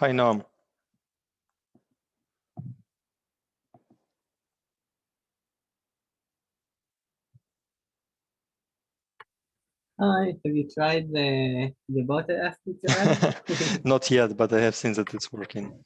Hi, Noam. Hi, have you tried the bot I asked you to add? Not yet, but I have seen that it's working.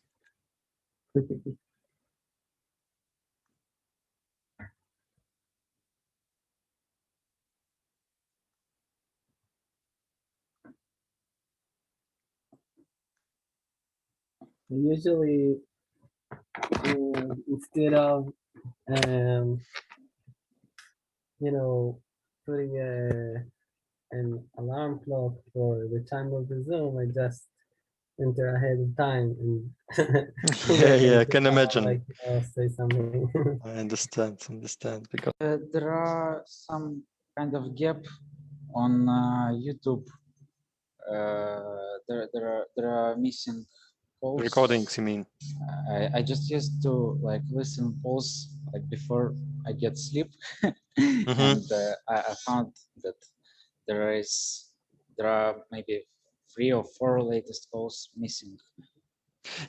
Usually, instead of putting an alarm clock for the time of the Zoom, I just enter ahead of time and Yeah, I can imagine. like say something. I understand because There are some kind of gap on YouTube. There are missing calls. recordings, you mean? I just used to like listen calls like before I get sleep, and I found that there are maybe 3 or 4 latest calls missing.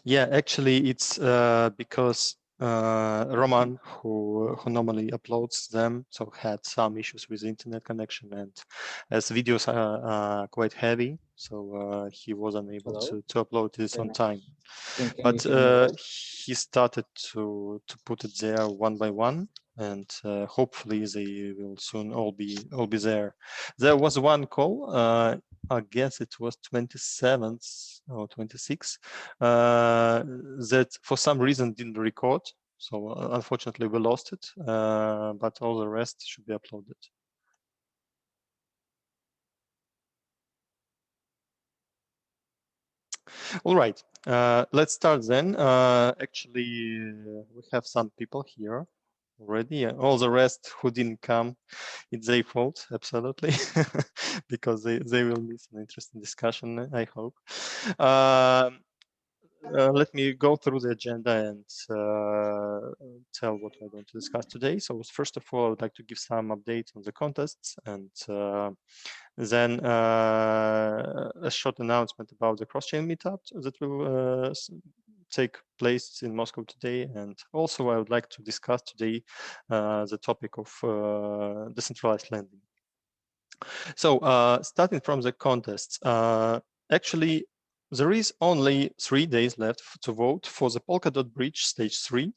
Yeah, actually, it's because Roman, who normally uploads them, so had some issues with internet connection, and as videos are quite heavy, so he was unable to upload this on time. But he started to put it there one by one, and hopefully they will soon all be there. There was one call. I guess it was 27th or 26th that for some reason didn't record. So unfortunately we lost it, but all the rest should be uploaded. All right, let's start then. Actually, we have some people here already. All the rest who didn't come, it's their fault, absolutely, because they will miss an interesting discussion, I hope. Let me go through the agenda and tell what we're going to discuss today. So first of all, I would like to give some updates on the contests, and then a short announcement about the cross-chain meetup that will take place in Moscow today. And also I would like to discuss today the topic of decentralized lending. So starting from the contests, actually there is only 3 days left to vote for the PolkaDot bridge stage 3,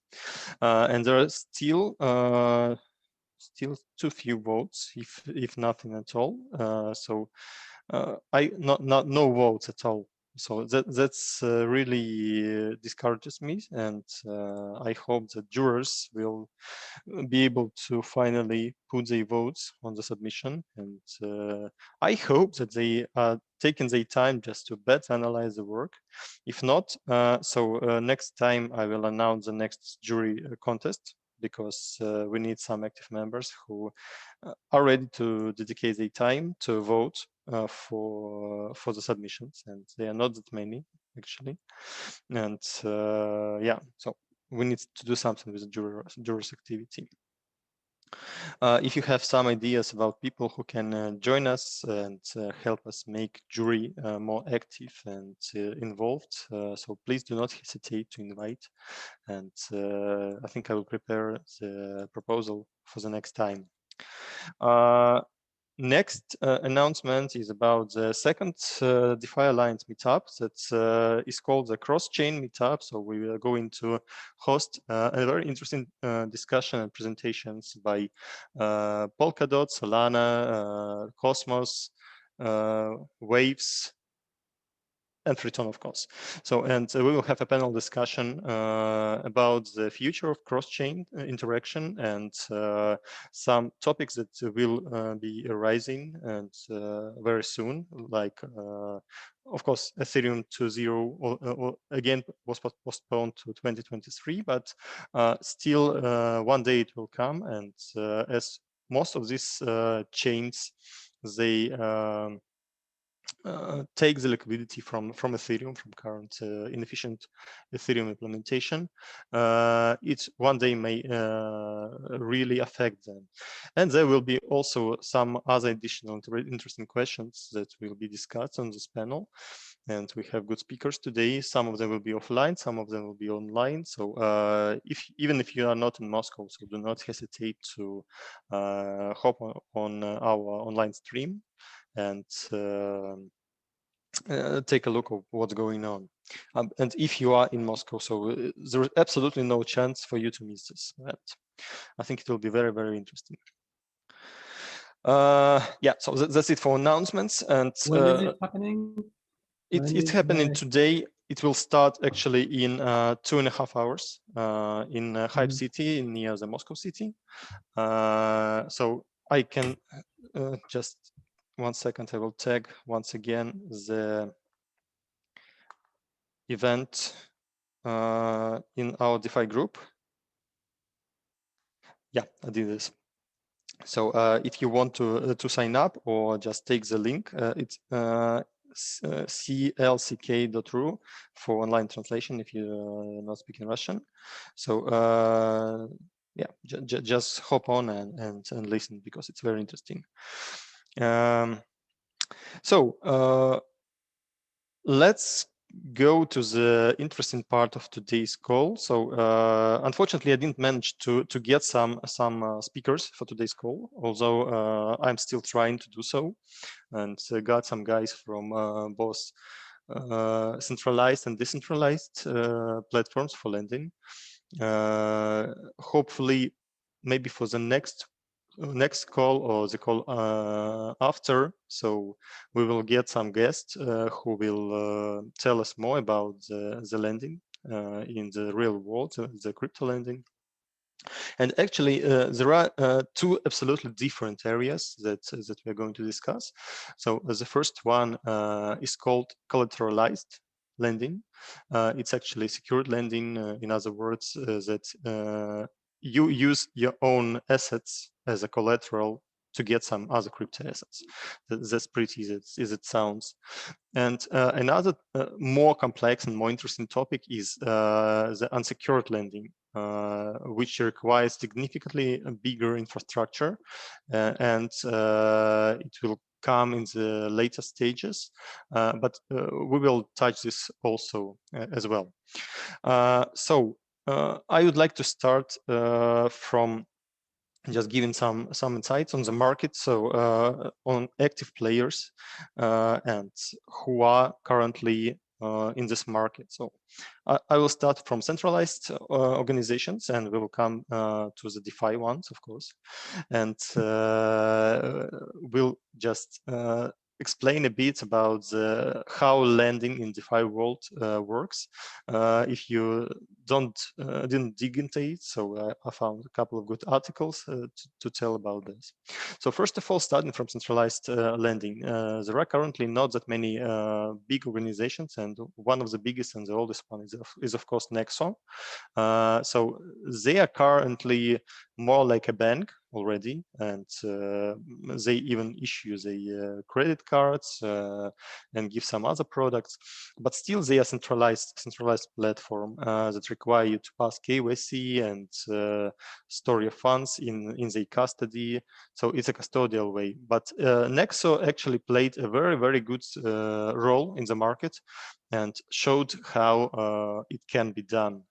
and there are still too few votes, if nothing at all. So no votes at all. So that's really discourages me, and I hope that jurors will be able to finally put their votes on the submission. And I hope that they are taking their time just to better analyze the work. If not, next time I will announce the next jury contest, because we need some active members who are ready to dedicate their time to vote for the submissions, and they are not that many actually. And yeah, so we need to do something with the jurors activity. If you have some ideas about people who can join us and help us make jury more active and involved, so please do not hesitate to invite. And I think I will prepare the proposal for the next time. Next announcement is about the second DeFi Alliance meetup that is called the Cross-Chain Meetup. So we are going to host a very interesting discussion and presentations by PolkaDot, Solana, Cosmos, Waves, and Triton, of course. So, and we will have a panel discussion about the future of cross-chain interaction and some topics that will be arising and very soon, like, of course, Ethereum 2.0 again was postponed to 2023, but still one day it will come. And as most of these chains, they take the liquidity from Ethereum, from current inefficient Ethereum implementation, it one day may really affect them. And there will be also some other additional interesting questions that will be discussed on this panel. And we have good speakers today. Some of them will be offline, some of them will be online. So even if you are not in Moscow, so do not hesitate to hop on our online stream and take a look at what's going on. And if you are in Moscow, so there is absolutely no chance for you to miss this event. I think it will be very, very interesting. Yeah, so that's it for announcements. And when is it happening? It's happening today. It will start actually in 2.5 hours in Hype City near the Moscow city. So I can just 1 second. I will tag once again the event in our DeFi group. Yeah, I did this. So if you want to sign up or just take the link, it's clck.ru for online translation if you're not speaking Russian. So yeah, just hop on and listen because it's very interesting. So let's go to the interesting part of today's call. So unfortunately, I didn't manage to get some speakers for today's call, although I'm still trying to do so, and got some guys from both centralized and decentralized platforms for lending. Hopefully, maybe for the next call or the call after, so we will get some guests who will tell us more about the lending in the real world, the crypto lending. And actually, there are two absolutely different areas that we are going to discuss. So the first one is called collateralized lending. It's actually secured lending. In other words, that you use your own assets as a collateral to get some other crypto assets. That's pretty easy as it sounds. And another more complex and more interesting topic is the unsecured lending, which requires significantly bigger infrastructure, and it will come in the later stages, but we will touch this also as well. So I would like to start from just giving some insights on the market, so on active players and who are currently in this market. So I will start from centralized organizations, and we will come to the DeFi ones, of course, and we'll just explain a bit about how lending in DeFi world works. If you didn't dig into it, so I found a couple of good articles to tell about this. So first of all, starting from centralized lending, there are currently not that many big organizations, and one of the biggest and the oldest one is of course Nexo. So they are currently more like a bank already, and they even issue the credit cards and give some other products, but still they are centralized platform that require you to pass KYC and store your funds in the custody. So it's a custodial way. But Nexo actually played a very good role in the market and showed how it can be done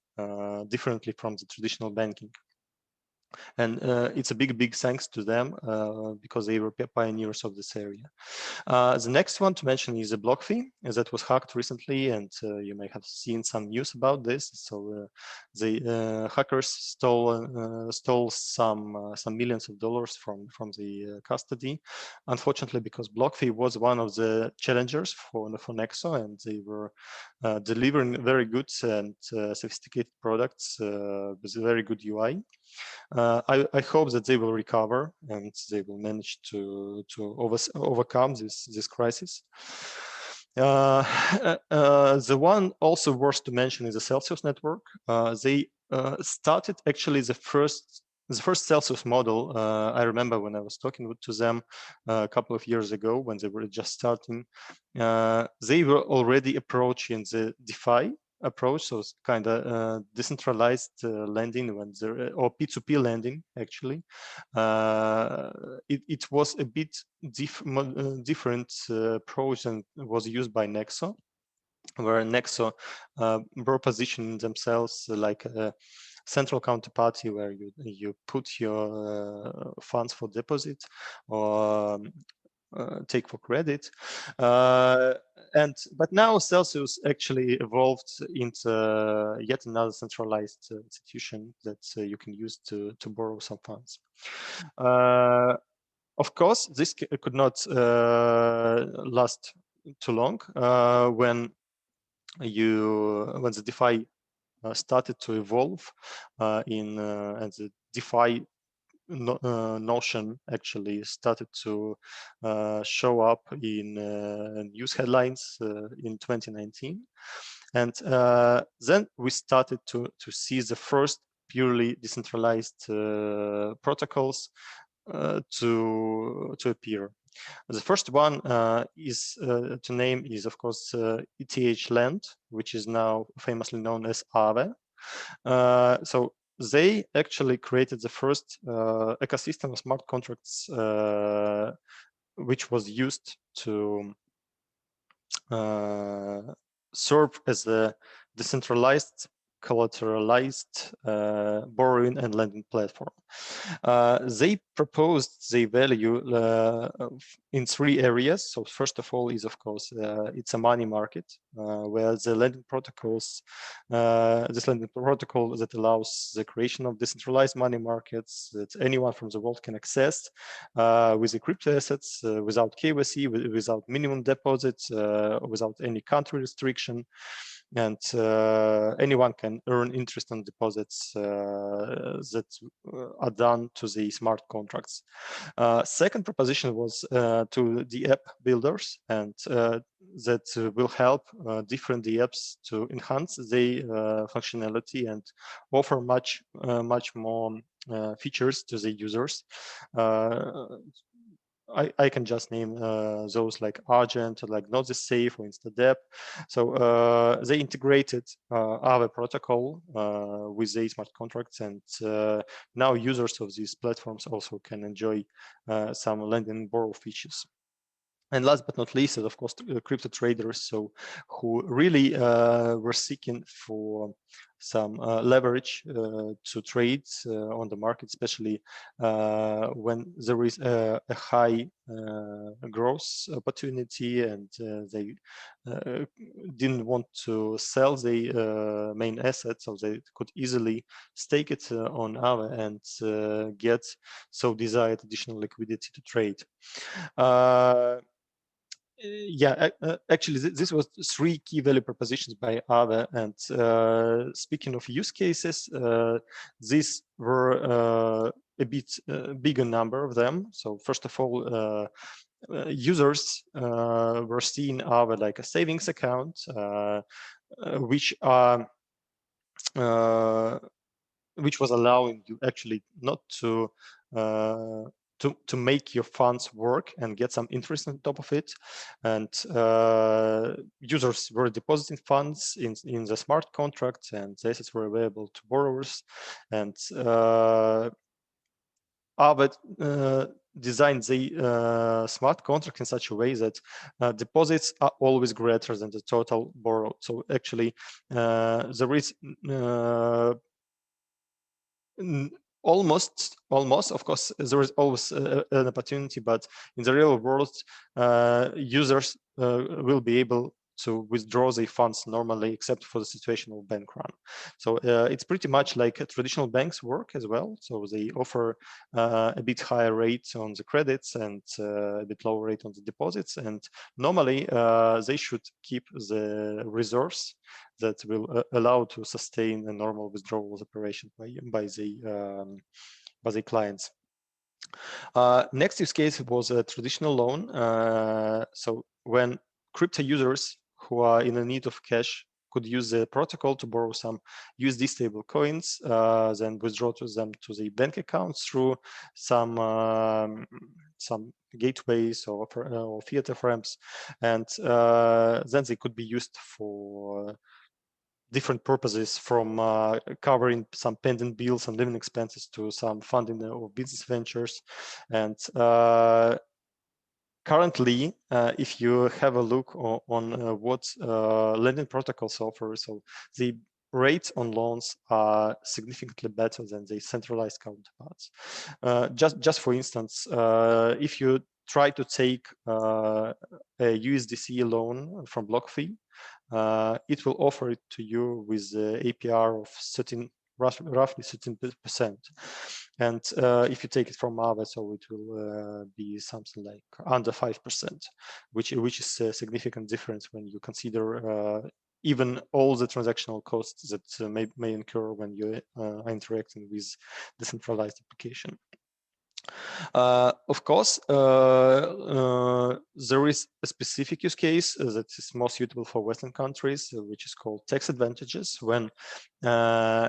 differently from the traditional banking. And it's a big thanks to them because they were pioneers of this area. The next one to mention is a BlockFi that was hacked recently, and you may have seen some news about this. So the hackers stole some millions of dollars from the custody. Unfortunately, because BlockFi was one of the challengers for Nexo, and they were delivering very good and sophisticated products with a very good UI. I hope that they will recover and they will manage to overcome this crisis. The one also worth to mention is the Celsius network. They started actually the first the first Celsius model, I remember when I was talking to them a couple of years ago when they were just starting, they were already approaching the DeFi approach, so it's kind of decentralized lending or P2P lending actually. It was a bit different approach than was used by Nexo, where Nexo were positioning themselves like a central counterparty where you put your funds for deposit or take for credit. But now Celsius actually evolved into yet another centralized institution that you can use to borrow some funds. Of course, this could not last too long when the DeFi started to evolve and the DeFi notion actually started to show up in news headlines in 2019, and then we started to see the first purely decentralized protocols to appear. The first one to name is, of course, ETHLend, which is now famously known as Aave. So they actually created the first ecosystem of smart contracts, which was used to serve as a decentralized, collateralized borrowing and lending platform. They proposed the value in 3 areas. So first of all is, of course, it's a money market where the lending protocols, this lending protocol that allows the creation of decentralized money markets that anyone from the world can access with the crypto assets without KYC, without minimum deposits, without any country restriction. And anyone can earn interest on deposits that are done to the smart contracts. Second proposition was to the app builders, and that will help different apps to enhance the functionality and offer much more features to the users. I can just name those like Argent, or like Not the Safe, or Instadapp. So they integrated Aave protocol with the smart contracts, and now users of these platforms also can enjoy some lend and borrow features. And last but not least, of course, crypto traders, so who really were seeking for some leverage to trade on the market, especially when there is a high growth opportunity, and they didn't want to sell the main asset, so they could easily stake it on Aave and get so desired additional liquidity to trade. Yeah, actually, this was 3 key value propositions by Aave. And speaking of use cases, these were a bit bigger number of them. So first of all, users were seeing Aave like a savings account, which was allowing you actually not to make your funds work and get some interest on top of it. And users were depositing funds in the smart contracts, and the assets were available to borrowers. And Aave designed the smart contract in such a way that deposits are always greater than the total borrowed. So actually, there is almost, of course, there is always an opportunity, but in the real world, users will be able to withdraw their funds normally, except for the situation of bank run. So it's pretty much like traditional banks work as well. So they offer a bit higher rate on the credits and a bit lower rate on the deposits. And normally they should keep the reserves that will allow to sustain a normal withdrawals operation by the clients. Next use case was a traditional loan. So when crypto users who are in the need of cash could use the protocol to borrow some USD stable coins, then withdraw to them to the bank accounts through some gateways or fiat FRMs, and then they could be used for different purposes, from covering some pending bills and living expenses to some funding of business ventures. And currently, if you have a look on what lending protocols offer, so the rates on loans are significantly better than the centralized counterparts. Just for instance, if you try to take a USDC loan from BlockFi, it will offer it to you with the APR of roughly 13%. And if you take it from Aave, so it will be something like under 5%, which is a significant difference when you consider even all the transactional costs that may incur when you are interacting with decentralized application. Of course, there is a specific use case that is more suitable for Western countries, which is called tax advantages, when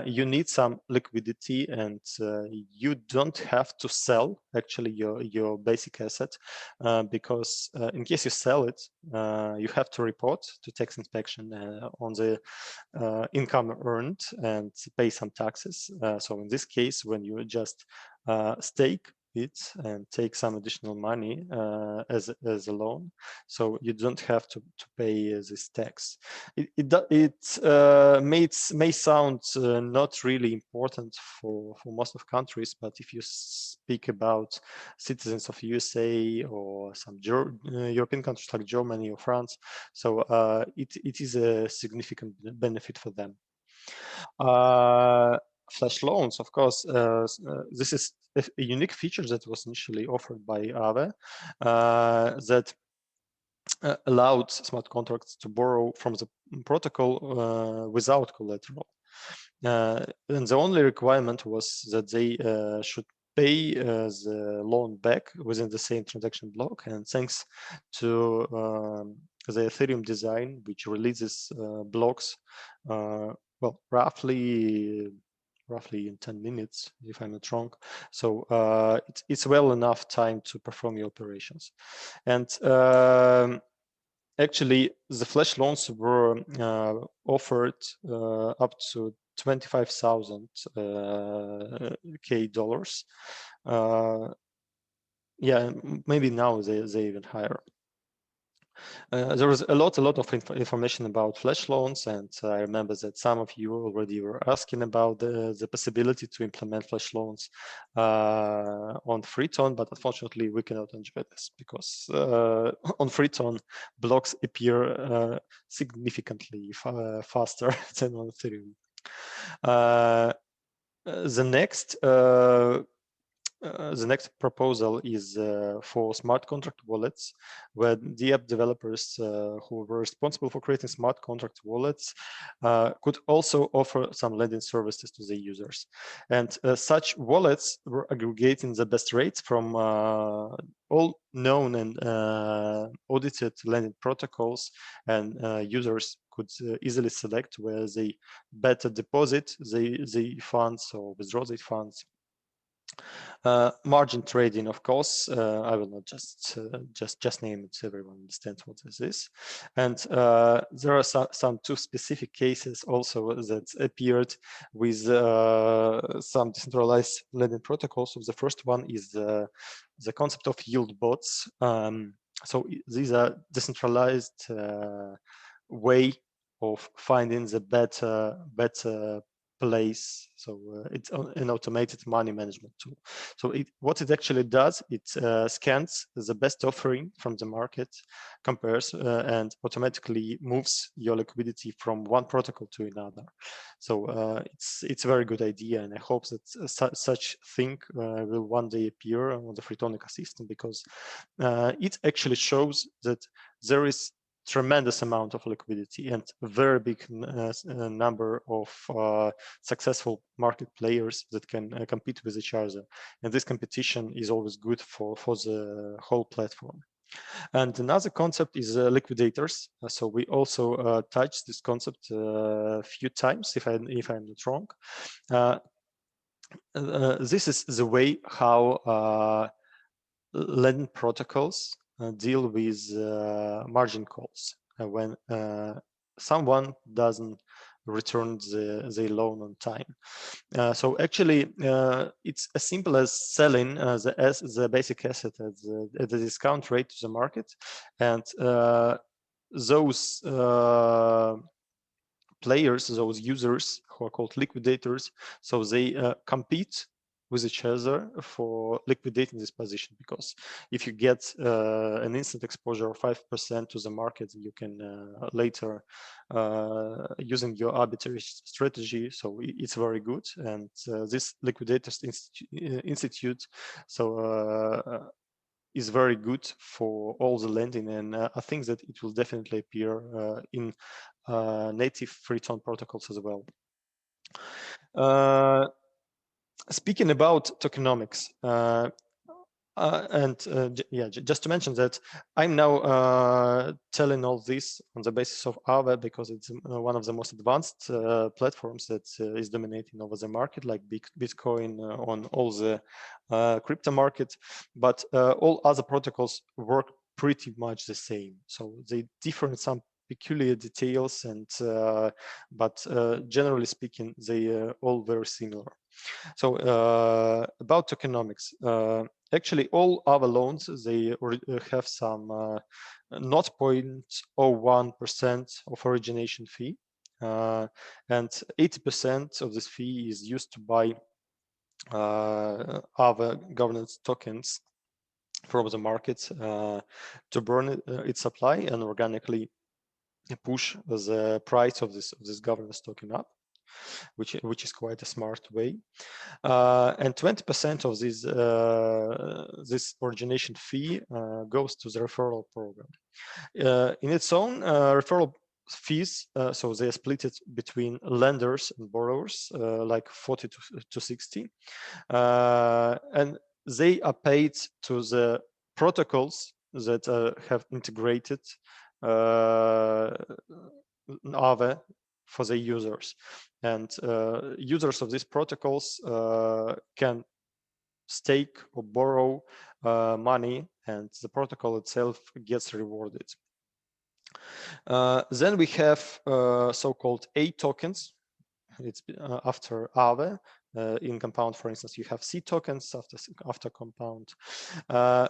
you need some liquidity and you don't have to sell actually your basic asset, because in case you sell it, you have to report to tax inspection on the income earned and pay some taxes. So in this case, when you just stake it and take some additional money as a loan, so you don't have to pay this tax. It may sound not really important for most of countries, but if you speak about citizens of USA or some European countries like Germany or France, so it is a significant benefit for them. Flash loans, of course, this is a unique feature that was initially offered by Aave, that allowed smart contracts to borrow from the protocol without collateral. And the only requirement was that they should pay the loan back within the same transaction block. And thanks to the Ethereum design, which releases blocks, well, roughly in 10 minutes, if I'm not wrong. So it's well enough time to perform your operations. And actually, the flash loans were offered up to 25,000 dollars. Yeah, maybe now they even higher. There was a lot of information about flash loans, and I remember that some of you already were asking about the possibility to implement flash loans on Freeton, but unfortunately we cannot enjoy this because on Freeton blocks appear significantly faster than on Ethereum. The next proposal is for smart contract wallets, where the app developers who were responsible for creating smart contract wallets could also offer some lending services to the users. And such wallets were aggregating the best rates from all known and audited lending protocols, and users could easily select where they better deposit the funds or withdraw the funds. Margin trading, of course, I will not just name it, so everyone understands what this is. And there are some two specific cases also that appeared with some decentralized lending protocols. So the first one is the concept of yield bots. So these are decentralized way of finding the better place. So it's an automated money management tool. So what it actually does, it scans the best offering from the market, compares and automatically moves your liquidity from one protocol to another. So it's a very good idea, and I hope that such thing will one day appear on the Freeton ecosystem, because it actually shows that there is tremendous amount of liquidity and a very big number of successful market players that can compete with each other. And this competition is always good for the whole platform. And another concept is liquidators. So we also touched this concept a few times, if I'm not wrong. This is the way how lending protocols deal with margin calls when someone doesn't return the loan on time. So actually, it's as simple as selling the basic asset at the discount rate to the market, and those players, those users who are called liquidators, so they compete with each other for liquidating this position, because if you get an instant exposure of 5% to the market, you can later using your arbitrary strategy, so it's very good. And this liquidators institute so is very good for all the lending, and I think that it will definitely appear in native free tone protocols as well. Speaking about tokenomics, yeah, just to mention that I'm now telling all this on the basis of Aave, because it's one of the most advanced platforms that is dominating over the market, like Bitcoin on all the crypto market. But all other protocols work pretty much the same. So they differ in some peculiar details, and but generally speaking, they all very similar. So about tokenomics, actually all our loans, they have some 0.01% of origination fee, and 80% of this fee is used to buy Aave governance tokens from the market to burn its supply and organically push the price of this governance token up, which is quite a smart way. And 20% of this origination fee goes to the referral program. In its own referral fees, so they are split it between lenders and borrowers, like 40 to 60, and they are paid to the protocols that have integrated Aave for the users. And users of these protocols can stake or borrow money, and the protocol itself gets rewarded. Then we have so-called A tokens. It's after Aave. In Compound, for instance, you have C tokens after Compound.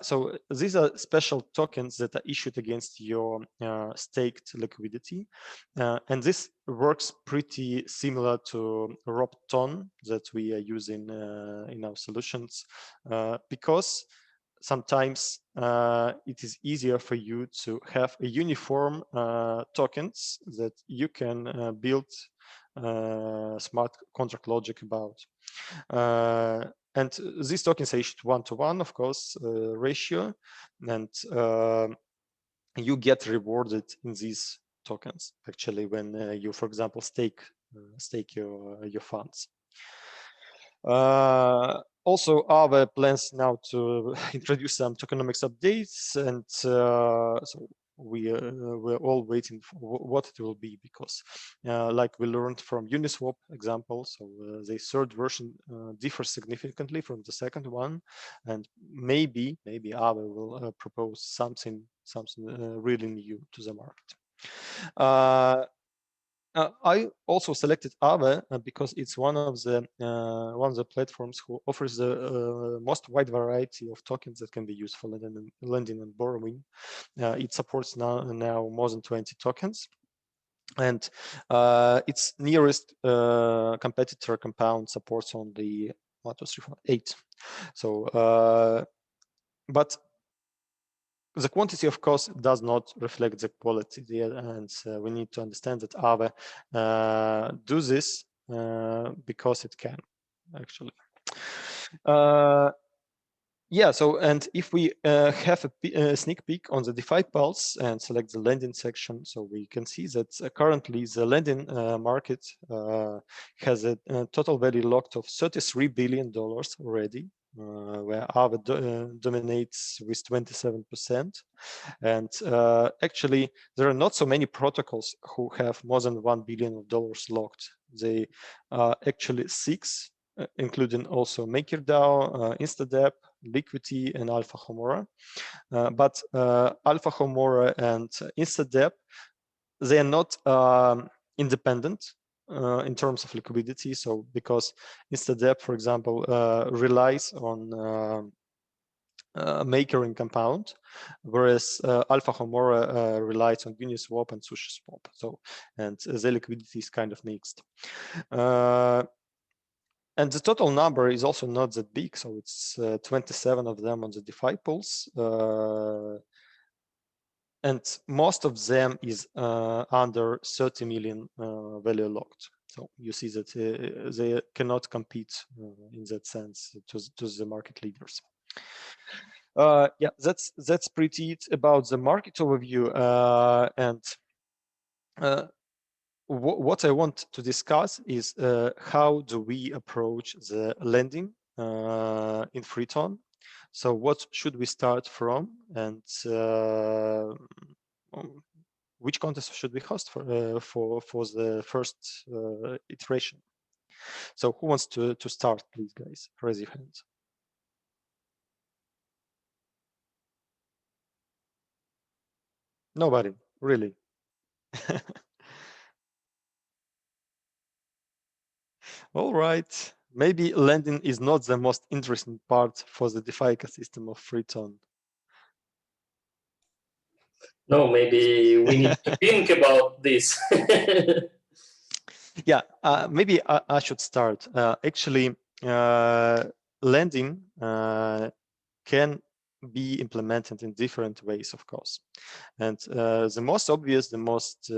So these are special tokens that are issued against your staked liquidity. And this works pretty similar to ROP-TON that we are using in our solutions, because sometimes it is easier for you to have a uniform tokens that you can build smart contract logic about. And these tokens are issued 1-to-1, of course, ratio, and you get rewarded in these tokens actually when you, for example, stake your funds. Also, Aave plans now to introduce some tokenomics updates, and so we're all waiting for what it will be, because like we learned from Uniswap example, so the third version differs significantly from the second one, and maybe Aave will propose something really new to the market. I also selected Aave because it's one of the platforms who offers the most wide variety of tokens that can be used for lending and borrowing. It supports now more than 20 tokens, and its nearest competitor Compound supports only 1, 2, 3, 4, 8. So, but the quantity, of course, does not reflect the quality there, and we need to understand that Aave do this because it can, actually. Yeah, so, and if we have a sneak peek on the DeFi Pulse and select the lending section, so we can see that currently the lending market has a total value locked of $33 billion already, where Aave dominates with 27%. And actually, there are not so many protocols who have more than $1 billion locked. They are actually 6, including also MakerDAO, Instadapp, Liquity, and Alfa Homora. But Alfa Homora and Instadapp, they are not independent in terms of liquidity. So because Instadapp, for example, relies on Maker and Compound, whereas Alfa Homora relies on Uniswap and SushiSwap. So, and the liquidity is kind of mixed. And the total number is also not that big. So it's 27 of them on the DeFi pools. And most of them is under 30 million value locked. So you see that they cannot compete in that sense to the market leaders. Yeah, that's pretty it about the market overview. And what I want to discuss is how do we approach the lending in Freeton. So what should we start from, and which contest should we host for the first iteration? So who wants to start, please, guys? Raise your hands. Nobody, really. All right. Maybe lending is not the most interesting part for the DeFi ecosystem of Freeton. No, maybe we need to think about this. Yeah, maybe I should start. Actually, lending can be implemented in different ways, of course. And the most obvious, the most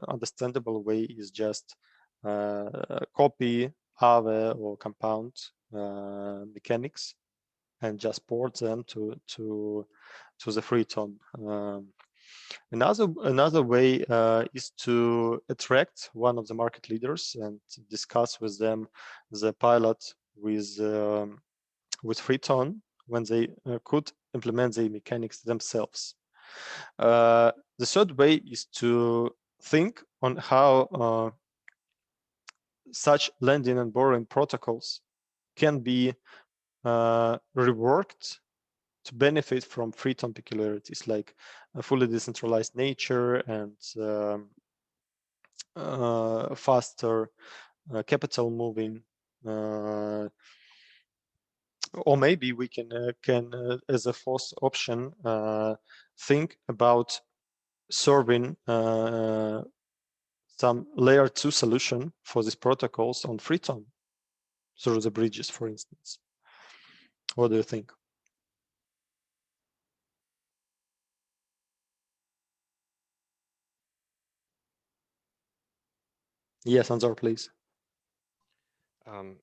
understandable way is just copy Aave or Compound mechanics and just port them to the Freeton. Another way is to attract one of the market leaders and discuss with them the pilot with Freeton when they could implement the mechanics themselves. The third way is to think on how such lending and borrowing protocols can be reworked to benefit from Freeton peculiarities like a fully decentralized nature and faster capital moving. Or maybe we can as a fourth option, think about serving some layer 2 solution for these protocols on Freeton through the bridges, for instance. What do you think? Yes, Anzor, please.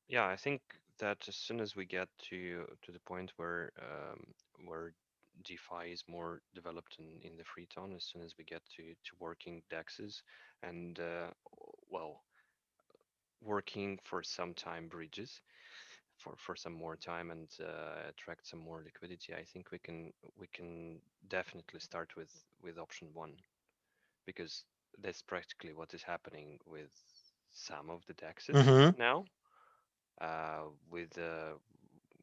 Yeah, I think that as soon as we get to the point where DeFi is more developed in the Freeton, as soon as we get to working dexes and well, working for some time bridges for some more time and attract some more liquidity, I think we can definitely start with option 1, because that's practically what is happening with some of the dexes now. With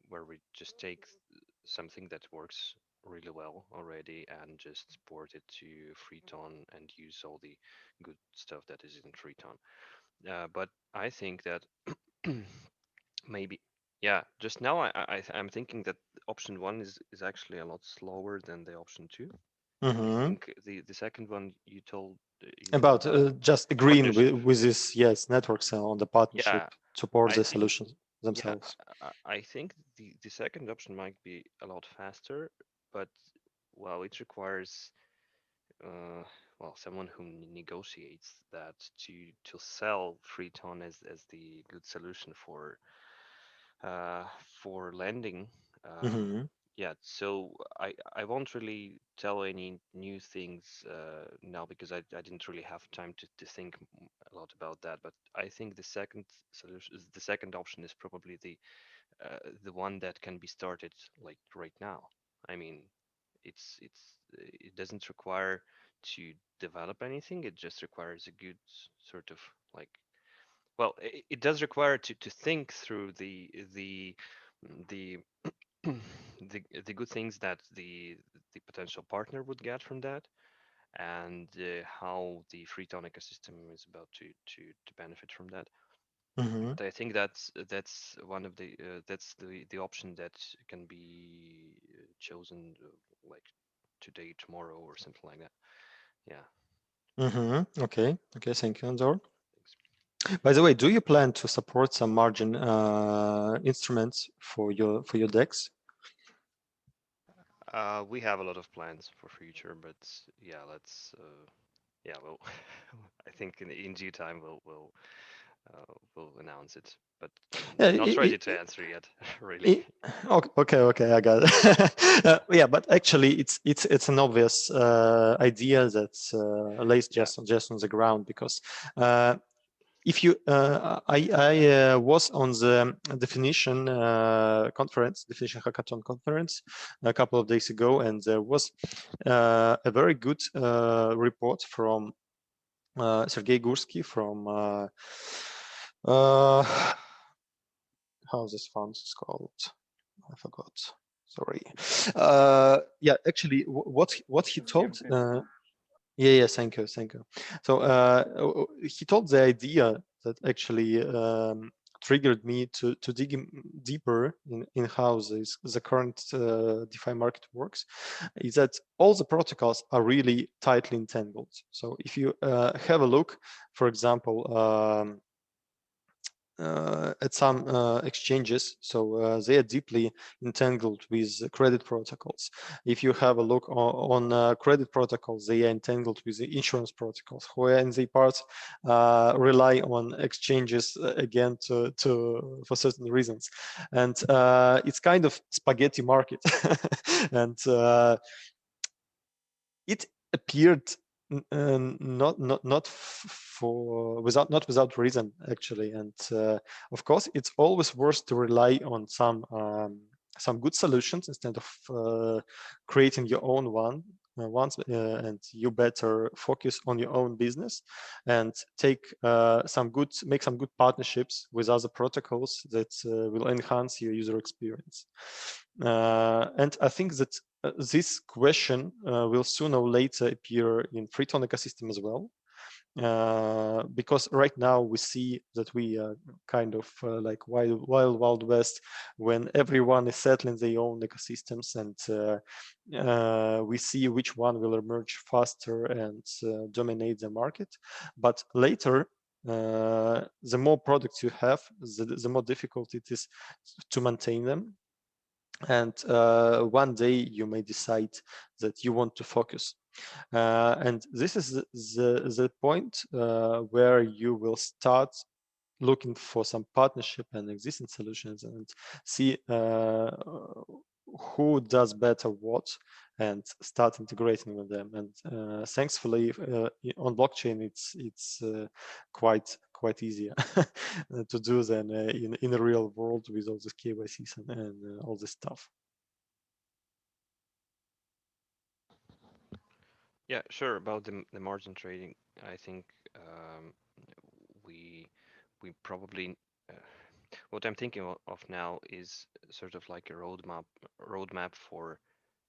where we just take something that works really well already and just port it to Freeton and use all the good stuff that is in Freeton. But I think that maybe, yeah, just now I'm thinking that option 1 is actually a lot slower than the option 2. I think the second one you told about just agreeing with this, yes, networks on the partnership to support the solutions themselves. Yeah, I think the second option might be a lot faster, but well, it requires well, someone who negotiates that to sell Freeton as the good solution for lending. Yeah, so I won't really tell any new things now, because I didn't really have time to think a lot about that. But I think the second solution, the second option, is probably the one that can be started like right now. I mean, it doesn't require to develop anything. It just requires a good sort of like, well, it does require to think through the the good things that the potential partner would get from that, and how the Freetown ecosystem is about to benefit from that. Mm-hmm. But I think that's one of that's the option that can be chosen like today, tomorrow, or something like that. Yeah. Mm-hmm. Okay. Okay. Thank you, Anzor. Thanks. By the way, do you plan to support some margin instruments for your DEX? We have a lot of plans for future, but yeah, let's yeah, well, I think in due time we'll announce it, but Yeah, not ready to answer yet, really. okay, I got it. Yeah, but actually, it's an obvious idea that lays just on the ground, because if you, I was on the definition conference, definition hackathon conference a couple of days ago, and there was a very good report from Sergey Gursky from how this fund is called? I forgot. Sorry. Yeah, actually, what he told. Yeah, thank you. So he told the idea that actually triggered me to dig deeper in how the current DeFi market works, is that all the protocols are really tightly entangled. So if you have a look, for example, at some exchanges, so they are deeply entangled with credit protocols. If you have a look on credit protocols, they are entangled with the insurance protocols, where in the part rely on exchanges again for certain reasons, and it's kind of spaghetti market. And it appeared not for not without reason, actually. And of course, it's always worth to rely on some good solutions instead of creating your own ones, and you better focus on your own business and make some good partnerships with other protocols that will enhance your user experience. And I think that this question will sooner or later appear in Freetown ecosystem as well, because right now we see that we are kind of like wild west, when everyone is settling their own ecosystems, and we see which one will emerge faster and dominate the market. But later, the more products you have, the more difficult it is to maintain them. And one day you may decide that you want to focus. And this is the point where you will start looking for some partnership and existing solutions, and see who does better what, and start integrating with them. And thankfully, on blockchain, it's quite easier to do than in the real world with all this KYCs and all this stuff. Yeah, sure. About the margin trading, I think we probably what I'm thinking of now is sort of like a roadmap for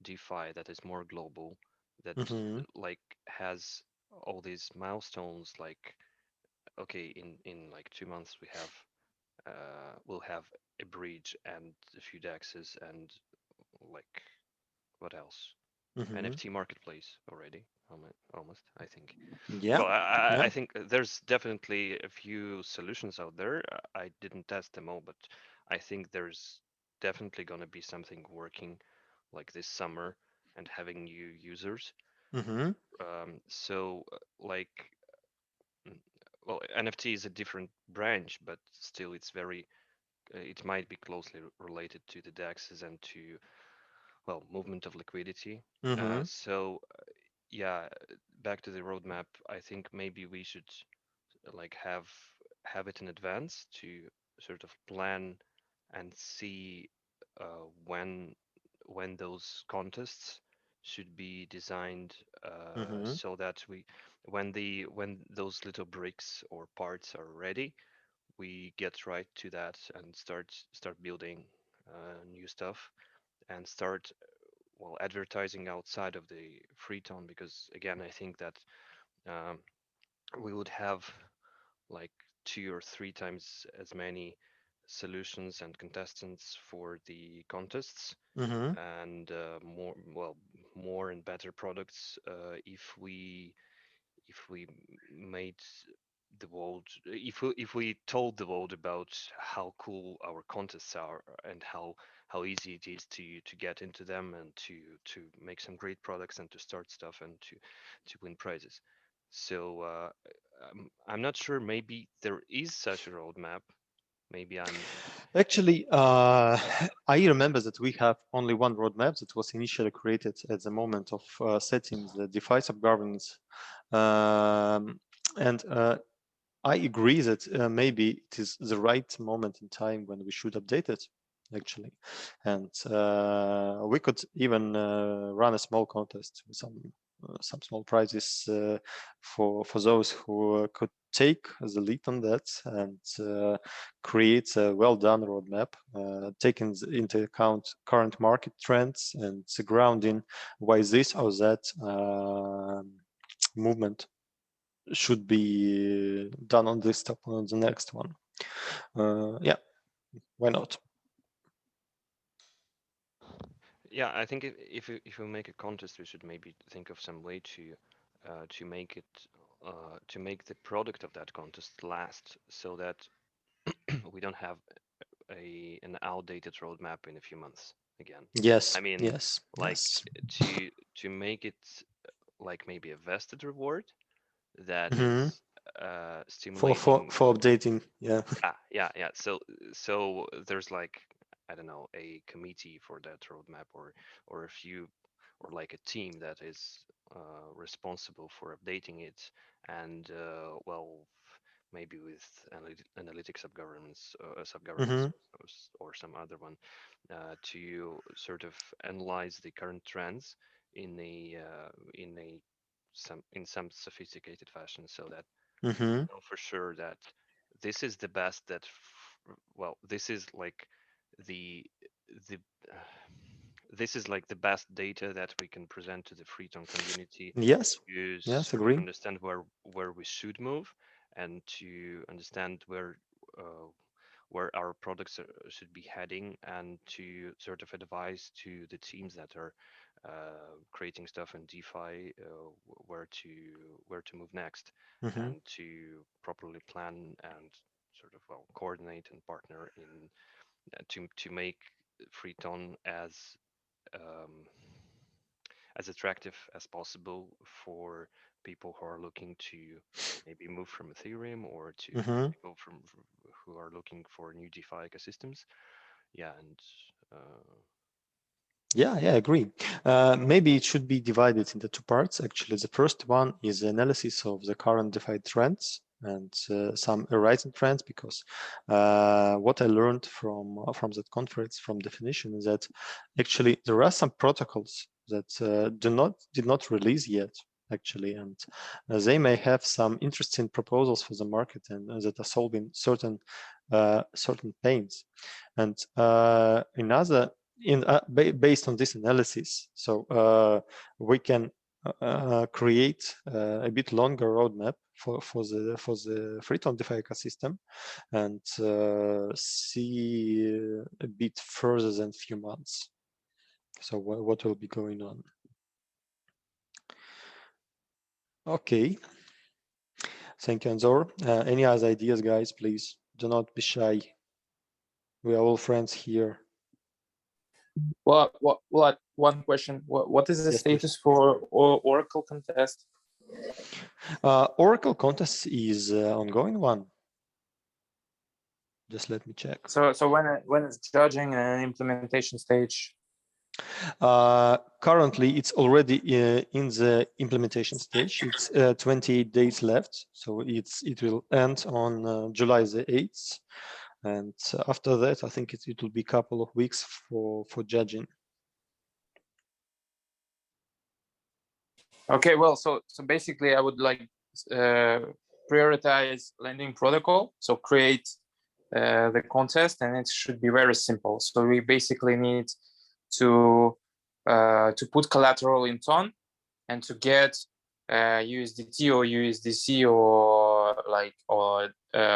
DeFi that is more global, that like has all these milestones. Like, okay, in like 2 months we'll have a bridge and a few dexes, and like what else? NFT marketplace already, almost, I think. Yeah. Well, I Yeah. think there's definitely a few solutions out there. I didn't test them all, but I think there's definitely going to be something working like this summer and having new users. So like, mm, well, NFT is a different branch, but still it's very, it might be closely related to the DEXs and to, well, movement of liquidity. So yeah, back to the roadmap, I think maybe we should like have it in advance to sort of plan and see when those contests should be designed so that when those little bricks or parts are ready, we get right to that and start building new stuff and start advertising outside of the free tone, because again, I think that we would have like 2 or 3 times as many solutions and contestants for the contests, and more and better products if we made the world, if we told the world about how cool our contests are and how easy it is to get into them and to make some great products and to start stuff and to win prizes. So I'm not sure. Maybe there is such a roadmap. Maybe I'm Actually, I remember that we have only one roadmap that was initially created at the moment of setting the DeFi subgovernance. And I agree that maybe it is the right moment in time when we should update it, actually. And we could even run a small contest with some small prizes for those who could take the lead on that and create a well-done roadmap, taking into account current market trends and grounding why this or that movement should be done on this step on the next one. Yeah, why not? Yeah, I think if we make a contest, we should maybe think of some way to make it to make the product of that contest last, so that we don't have an outdated roadmap in a few months again. Yes. I mean, yes. like yes. to make it like maybe a vested reward that Mhm. is for stimulating. updating. Yeah. Yeah. So there's like, I don't know, a committee for that roadmap, or a few, or like a team that is responsible for updating it, and maybe with analytic subgovernance Mhm. or some other one to sort of analyze the current trends in some sophisticated fashion, so that Mhm. know for sure that this is the best that this is like the the this is like the best data that we can present to the Freeton community Yes. to Yes. sort of Agree. understand where we should move, and to understand where our products should be heading, and to sort of advise to the teams that are creating stuff in DeFi where to move next, Mhm. and to properly plan and sort of coordinate and partner in to make Freeton um, as attractive as possible for people who are looking to maybe move from Ethereum, or to Mhm. people who are looking for new DeFi ecosystems. Yeah, and Yeah, I agree. Maybe it should be divided into two parts. Actually, the first one is the analysis of the current DeFi trends and some rising trends, because what I learned from that conference, from definition, is that actually there are some protocols that did not release yet, actually, and they may have some interesting proposals for the market, and that are solving certain pains. And another based on this analysis, so we can create a bit longer roadmap for the Freeton DeFi ecosystem, and see a bit further than few months. So what will be going on? Okay. Thank you, Anzor. Any other ideas, guys? Please do not be shy. We are all friends here. Well, one question. What is the Yes, status for Oracle contest? Oracle contest is ongoing one. Just let me check. So when it's judging and implementation stage? Currently, it's already in the implementation stage. It's 28 days left, so it will end on July the 8th. And after that, I think it will be a couple of weeks for judging. Okay, well, so basically, I would like prioritize lending protocol. So create the contest, and it should be very simple. So we basically need to put collateral in ton and to get USDT or USDC or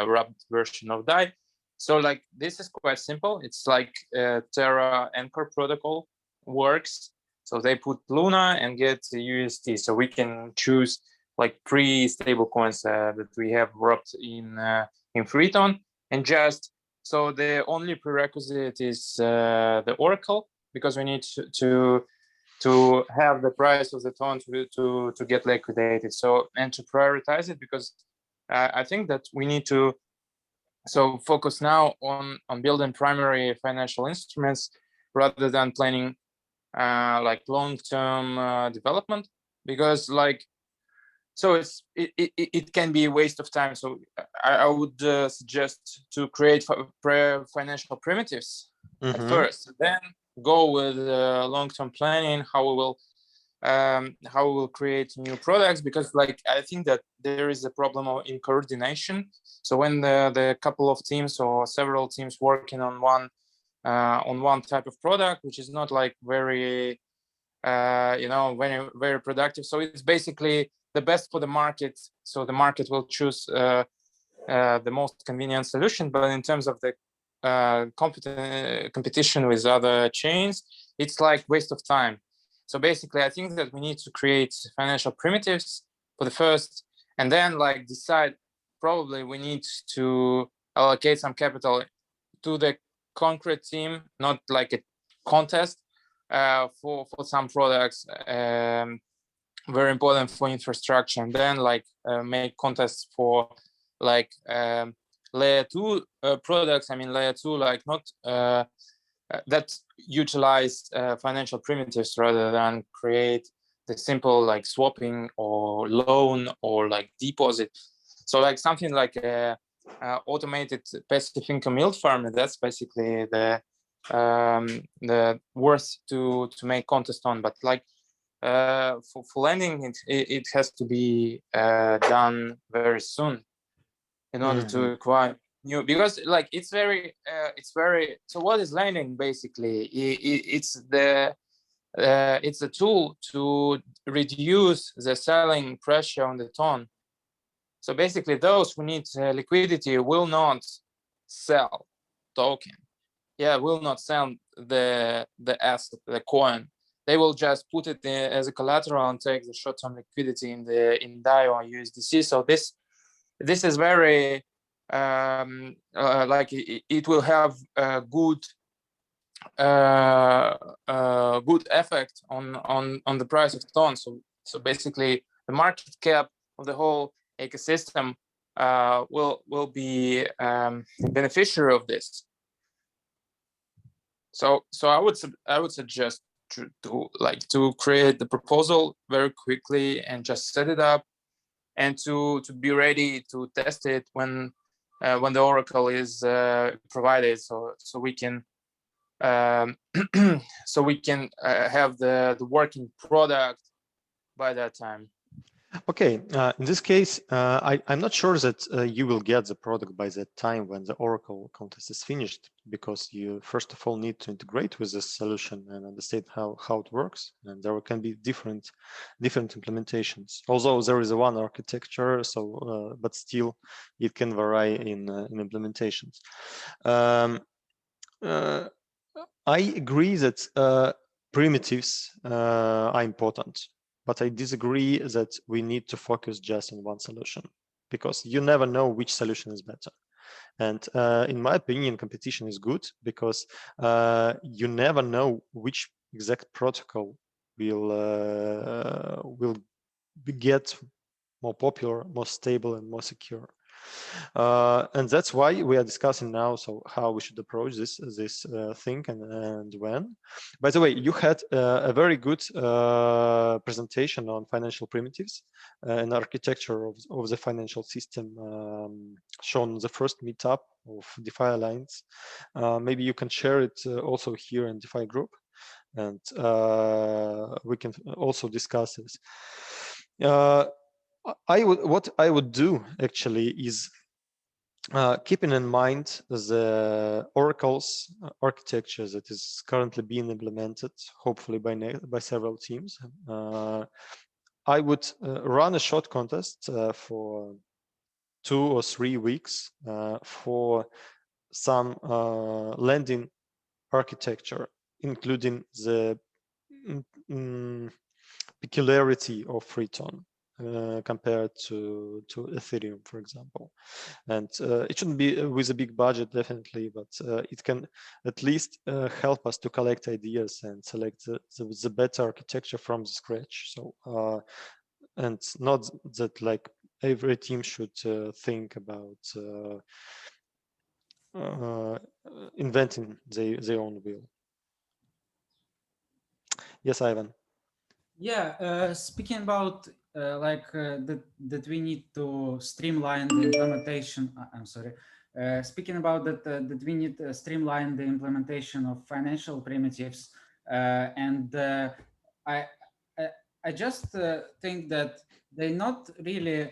wrapped version of DAI. So like this is quite simple. It's like Terra Anchor protocol works. So they put Luna and get the UST. So we can choose like pre-stable coins that we have wrapped in Freeton, and just so the only prerequisite is the Oracle, because we need to have the price of the ton to get liquidated. So, and to prioritize it, because I think that we need to focus now on building primary financial instruments rather than planning like long-term development, because like it can be a waste of time. So I would suggest to create financial primitives at first, then go with long-term planning, how we will create new products, because like I think that there is a problem in coordination. So when the couple of teams or several teams working on one type of product, which is not like very very productive, so it's basically the best for the market, so the market will choose the most convenient solution. But in terms of the competition with other chains, it's like waste of time. So basically, I think that we need to create financial primitives for the first, and then like decide, probably we need to allocate some capital to the concrete team, not like a contest for some products very important for infrastructure, and then like make contests for like layer 2 products. I mean layer 2, like not that utilize financial primitives rather than create the simple like swapping or loan or like deposit. So like something like a automated passive income yield farm, that's basically the worth to make contest on. But like for lending, it has to be done very soon in order to acquire new, because like it's very so what is lending basically? It's a tool to reduce the selling pressure on the ton. So basically those who need liquidity will not sell token, will not sell the asset, the coin. They will just put it as a collateral and take the short-term liquidity in DAI or USDC. So this is very like it will have a good effect on the price of ton. So basically the market cap of the whole ecosystem will be beneficiary of this. So I would suggest to create the proposal very quickly and just set it up, and to be ready to test it when the Oracle is provided, so we can so we can have the working product by that time. Okay, in this case, I'm not sure that you will get the product by that time when the Oracle contest is finished, because you first of all need to integrate with this solution and understand how it works, and there can be different implementations. Although there is one architecture, so but still it can vary in implementations. I agree that primitives are important, but I disagree that we need to focus just on one solution, because you never know which solution is better. And in my opinion, competition is good, because you never know which exact protocol will get more popular, more stable, and more secure. And that's why we are discussing now, so how we should approach this thing and when. By the way, you had a very good presentation on financial primitives and architecture of the financial system shown in the first meetup of DeFi Alliance. Maybe you can share it also here in DeFi group, and we can also discuss this. What I would do actually is keeping in mind the Oracle's architecture that is currently being implemented, hopefully by several teams. I would run a short contest for 2 or 3 weeks for some lending architecture, including the peculiarity of Freeton compared to Ethereum, for example. And it shouldn't be with a big budget, definitely, but it can at least help us to collect ideas and select the better architecture from the scratch. So, and not that like every team should think about inventing their own wheel. Yes, Ivan. Yeah, speaking about that we need to streamline the implementation. I'm sorry. Speaking about that we need to streamline the implementation of financial primitives, and I just think that they not really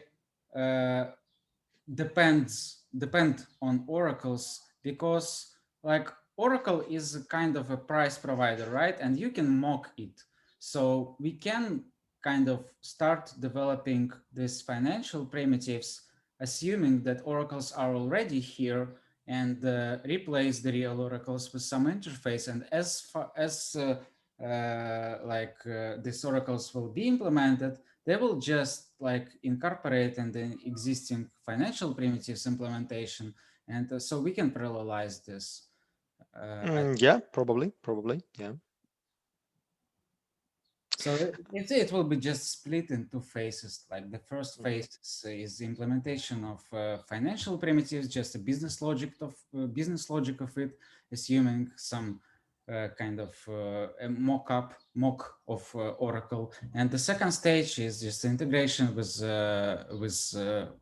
depend on oracles, because like Oracle is a kind of a price provider, right? And you can mock it. So we can kind of start developing these financial primitives, assuming that oracles are already here, and replace the real oracles with some interface. And as far as these oracles will be implemented, they will just like incorporate in the existing financial primitives implementation. And so we can parallelize this. Yeah, probably, yeah. So it will be just split in 2 phases. Like the first phase is the implementation of financial primitives, just a business logic of it, assuming some kind of a mock of Oracle. And the second stage is just integration with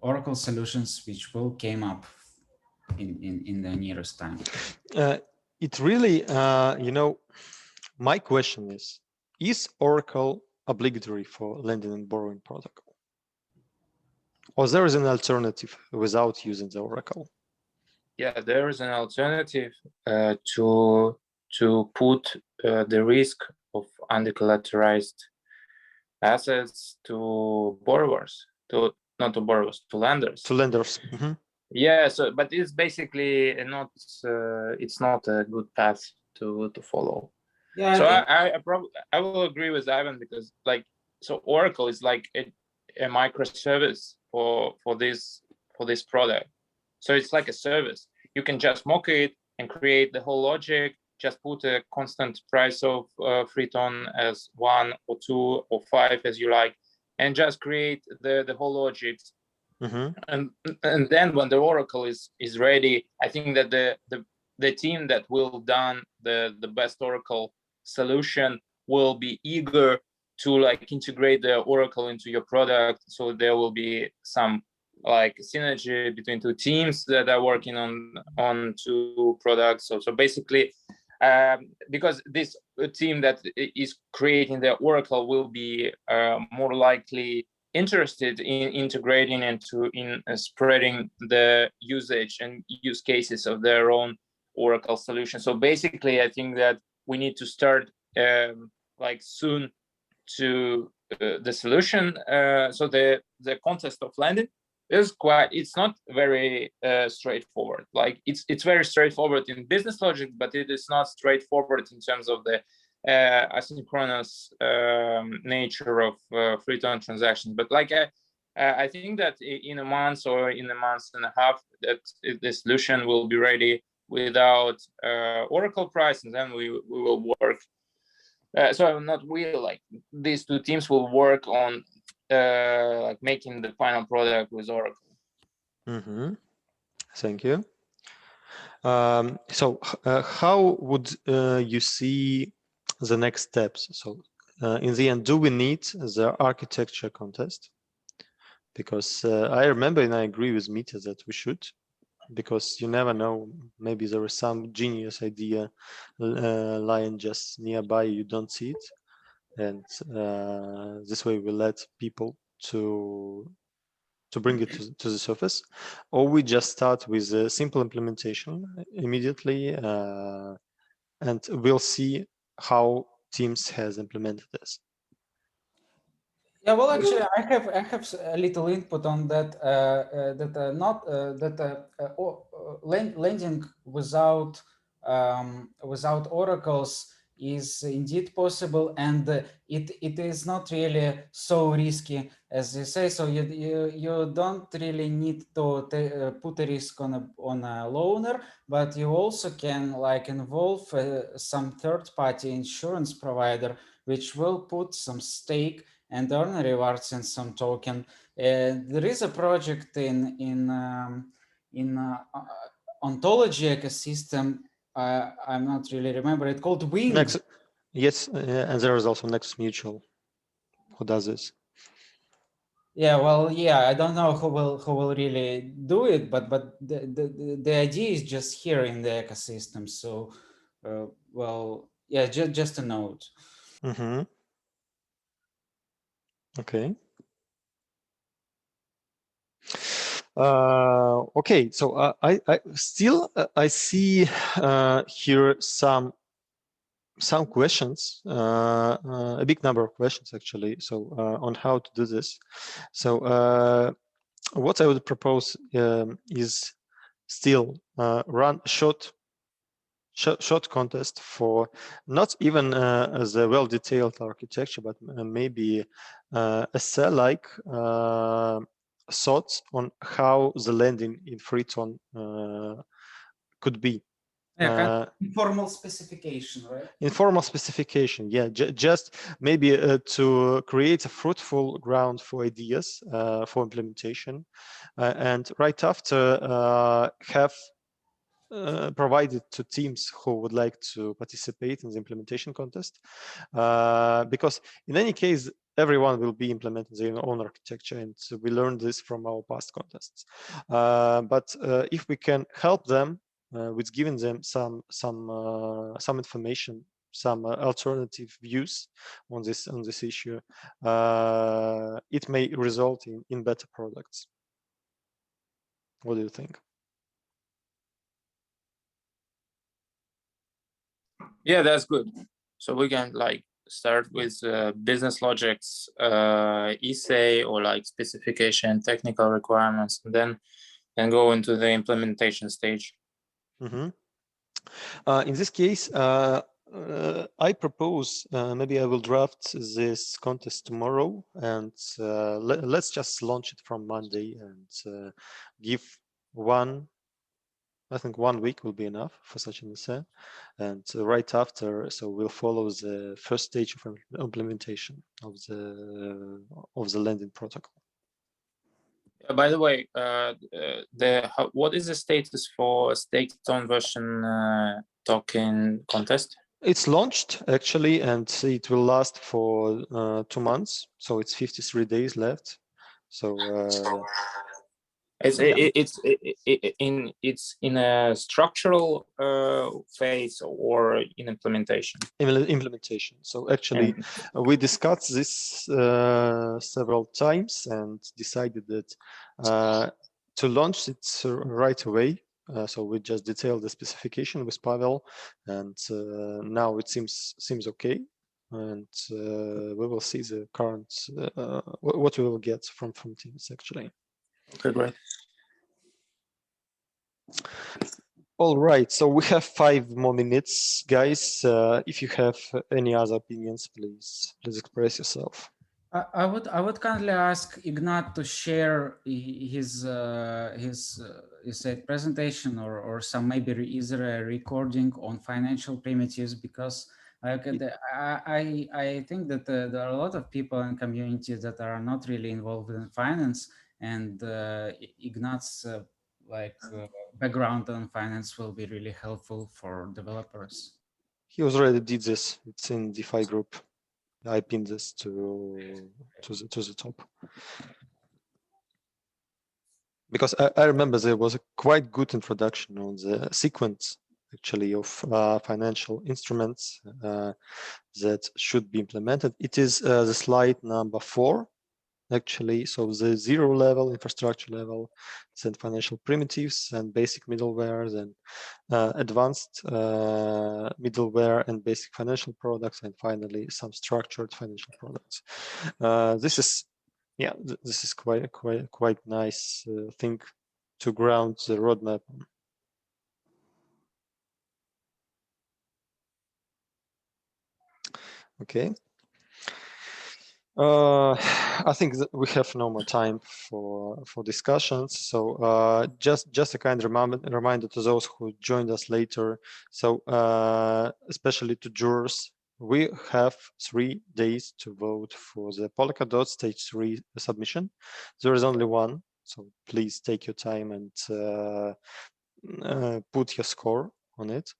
Oracle solutions, which will came up in the nearest time. It really, my question is Oracle obligatory for lending and borrowing protocol? Or there is an alternative without using the Oracle? Yeah, there is an alternative to put the risk of under-collateralized assets to borrowers, not to borrowers, to lenders. To lenders. Mm-hmm. Yeah, so but it's basically not it's not a good path to follow. Yeah, so I will agree with Ivan, because like, so Oracle is like a microservice for this product. So it's like a service. You can just mock it and create the whole logic, just put a constant price of Freeton as 1 or 2 or 5 as you like, and just create the whole logic. Mm-hmm. And then when the Oracle is ready, I think that the team that will done the best Oracle solution will be eager to like integrate the Oracle into your product. So there will be some like synergy between 2 teams that are working on 2 products. So basically, because this team that is creating the Oracle will be more likely interested in integrating and in spreading the usage and use cases of their own Oracle solution. So basically, I think that we need to start like soon to the solution. So the contest of lending is it's not very straightforward. Like it's very straightforward in business logic, but it is not straightforward in terms of the asynchronous nature of Freeton transactions. But like I think that in a month or in a month and a half, that the solution will be ready without Oracle price, and then we will work. So not we, like these 2 teams will work on like making the final product with Oracle. Thank you. So how would you see the next steps? So in the end, do we need the architecture contest? Because I remember and I agree with Mita that we should, because you never know, maybe there is some genius idea lying just nearby, you don't see it. And this way we let people to bring it to the surface, or we just start with a simple implementation immediately, and we'll see how teams has implemented this. Yeah, well, actually, I have a little input on that. Lending without without oracles is indeed possible, and it is not really so risky as you say. So you don't really need to put a risk on a loaner, but you also can like involve some third-party insurance provider, which will put some stake and earn rewards in some token. There is a project in ontology ecosystem. I'm not really remember it, called Wing. Next, yes, and there is also Nexus Mutual who does this. Yeah, well, yeah, I don't know who will really do it, but the idea is just here in the ecosystem. So, well, yeah, just a note. Okay. Okay, so I still I see here some questions, a big number of questions actually. So on how to do this. So what I would propose is still run short contest for not even as a well-detailed architecture, but maybe a cell-like thoughts on how the lending in Freeton could be. Yeah, informal specification, right? Informal specification, yeah. Just maybe to create a fruitful ground for ideas for implementation, and right after have provided to teams who would like to participate in the implementation contest, because in any case everyone will be implementing their own architecture, and so we learned this from our past contests. But if we can help them with giving them some information, some alternative views on this issue, it may result in better products. What do you think? Yeah, that's good. So we can like start with business logics, essay, or like specification, technical requirements, and then go into the implementation stage. In this case, I propose maybe I will draft this contest tomorrow, and let's just launch it from Monday and give I think 1 week will be enough for such an essay, and right after, so we'll follow the first stage of implementation of the lending protocol. By the way, what is the status for staked on version token contest? It's launched actually, and it will last for 2 months. So it's 53 days left. So it's in a structural phase or in implementation. Implementation. So actually, we discussed this several times and decided that to launch it right away. So we just detailed the specification with Pavel, and now it seems okay. And we will see the current what we will get from teams actually. Okay, great. All right, so we have 5 more minutes, guys. If you have any other opinions, please express yourself. I would kindly ask Ignat to share his presentation or some maybe either a recording on financial primitives, because Like I think that there are a lot of people in community that are not really involved in finance, and Ignat's background on finance will be really helpful for developers. He already did this. It's in DeFi group. I pinned this to the top. Because I remember there was a quite good introduction on the sequence actually of financial instruments that should be implemented. It is the slide number 4 actually. So the 0 level, infrastructure level, then financial primitives and basic middleware, then advanced middleware and basic financial products, and finally some structured financial products. This is, yeah, this is quite nice thing to ground the roadmap on. Okay. I think that we have no more time for discussions. So just a kind reminder to those who joined us later. So especially to jurors, we have 3 days to vote for the PolkaDot stage 3 submission. There is only one, so please take your time and put your score on it.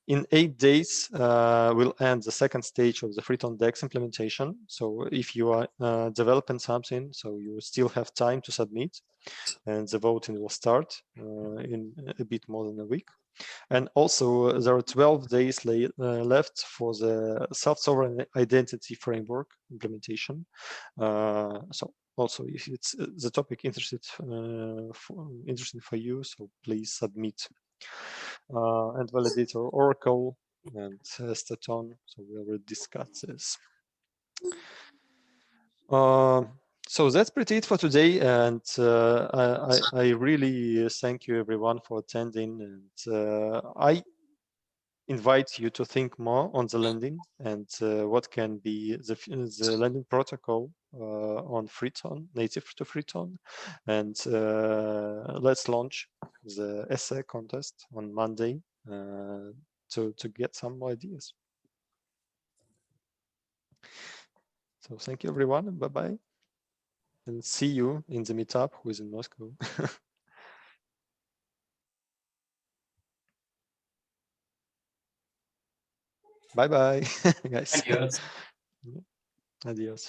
In 8 days, we'll end the second stage of the Freeton DEX implementation. So if you are developing something, so you still have time to submit, and the voting will start in a bit more than a week. And also there are 12 days left for the self-sovereign identity framework implementation. So also, if it's the topic interesting for you, so please submit. And validator Oracle and Staton. So we already discussed this. So that's pretty it for today, and I really thank you everyone for attending, and I invite you to think more on the lending and what can be the lending protocol on Freeton, native to Freeton, and let's launch the essay contest on Monday to get some more ideas. So thank you everyone, and bye-bye, and see you in the meetup who is in Moscow. Bye-bye, guys. Adios. Adios.